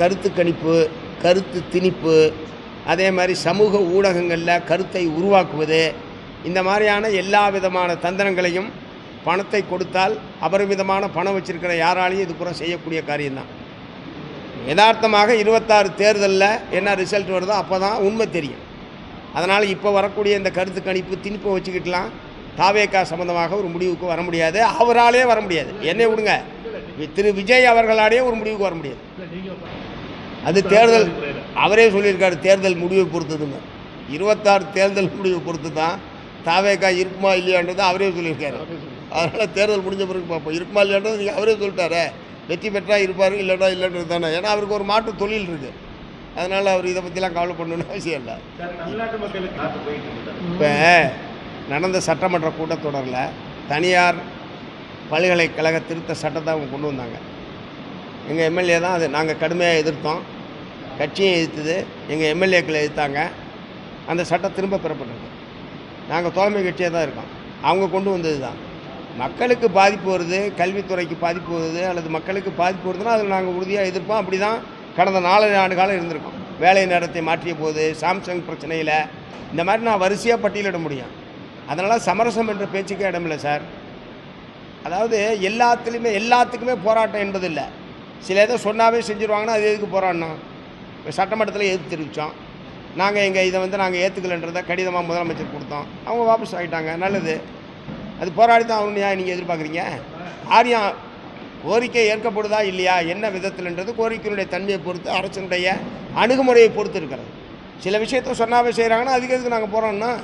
கருத்து கணிப்பு, கருத்து திணிப்பு, அதே மாதிரி சமூக ஊடகங்களில் கருத்தை உருவாக்குவது, இந்த மாதிரியான எல்லா விதமான தந்திரங்களையும் பணத்தை கொடுத்தால் அபரிமிதமான பணம் வச்சுருக்கிற யாராலையும் இது பூரா செய்யக்கூடிய காரியம்தான். யதார்த்தமாக 26 தேர்தலில் என்ன ரிசல்ட் வருதோ அப்போ தான் உண்மை தெரியும். அதனால் இப்போ வரக்கூடிய இந்த கருத்து கணிப்பு திணிப்பை வச்சுக்கிட்டலாம் தாவேகா சம்மந்தமாக ஒரு முடிவுக்கு வர முடியாது. அவராலே வர முடியாது. என்னை விடுங்க, திரு விஜய் அவர்களாலேயே ஒரு முடிவுக்கு வர முடியாது. அது தேர்தல் அவரே சொல்லியிருக்காரு, தேர்தல் முடிவை பொறுத்ததுங்க. 26 தேர்தல் முடிவை பொறுத்து தான் தாவேகா இருக்குமா இல்லையான்றது அவரே சொல்லியிருக்காரு. அதனால் தேர்தல் முடிஞ்ச பிறகு பார்ப்போம். இருக்குமா இல்லையான்றது நீங்கள் அவரே சொல்லிட்டாரு. வெற்றி பெற்றால் இருப்பார், இல்லைனா இல்லைன்றது தானே. ஏன்னா அவருக்கு ஒரு மாற்று தொழில் இருக்குது. அதனால் அவர் இதை பற்றிலாம் கவலை பண்ணணும்னு அவசியம் இல்லை. இப்போ நடந்த சட்டமன்ற கூட்டத்தொடரில் தனியார் பல்கலைக்கழக திருத்த சட்டத்தை அவங்க கொண்டு வந்தாங்க. எங்கள் எம்எல்ஏ தான் அது நாங்கள் கடுமையாக எதிர்த்தோம். கட்சியும் எதிர்த்தது, எங்கள் எம்எல்ஏக்களை எதிர்த்தாங்க. அந்த சட்டம் திரும்ப பெறப்பட்டது. நாங்கள் தோழமை கட்சியாக தான் இருக்கோம். அவங்க கொண்டு வந்தது தான். மக்களுக்கு பாதிப்பு வருது, கல்வித்துறைக்கு பாதிப்பு வருது, அல்லது மக்களுக்கு பாதிப்பு வருதுன்னா அதில் நாங்கள் உறுதியாக எதிர்ப்போம். அப்படி தான் கடந்த 4 ஆண்டு காலம் இருந்திருக்கோம். வேலை நேரத்தை மாற்றிய போது, சாம்சங் பிரச்சனையில், இந்த மாதிரி நான் வரிசையாக பட்டியலிட முடியும். அதனால் சமரசம் என்ற பேச்சுக்கே இடமில்லை சார். அதாவது எல்லாத்துக்குமே போராட்டம் என்பது இல்லை. சில இதை சொன்னாவே செஞ்சுருவாங்கன்னா அது எதுக்கு போராடணும்? இப்போ சட்டமன்றத்தில் எதிர்த்து தெரிவித்தோம். நாங்கள் இதை நாங்கள் ஏற்றுக்கலன்றதை கடிதமாக முதலமைச்சர் கொடுத்தோம். அவங்க வாபஸ் ஆகிட்டாங்க. நல்லது. அது போராடி தான் ஆகணும். நீங்கள் எதிர்பார்க்குறீங்க? காரியம் கோரிக்கை ஏற்கப்படுதா இல்லையா, என்ன விதத்தில்ன்றது கோரிக்கையினுடைய தன்மையை பொறுத்து, அரசனுடைய அணுகுமுறையை பொறுத்து இருக்கிறது. சில விஷயத்தை சொன்னாவே செய்கிறாங்கன்னா அதுக்கு எதுக்கு நாங்கள் போகிறோம்னா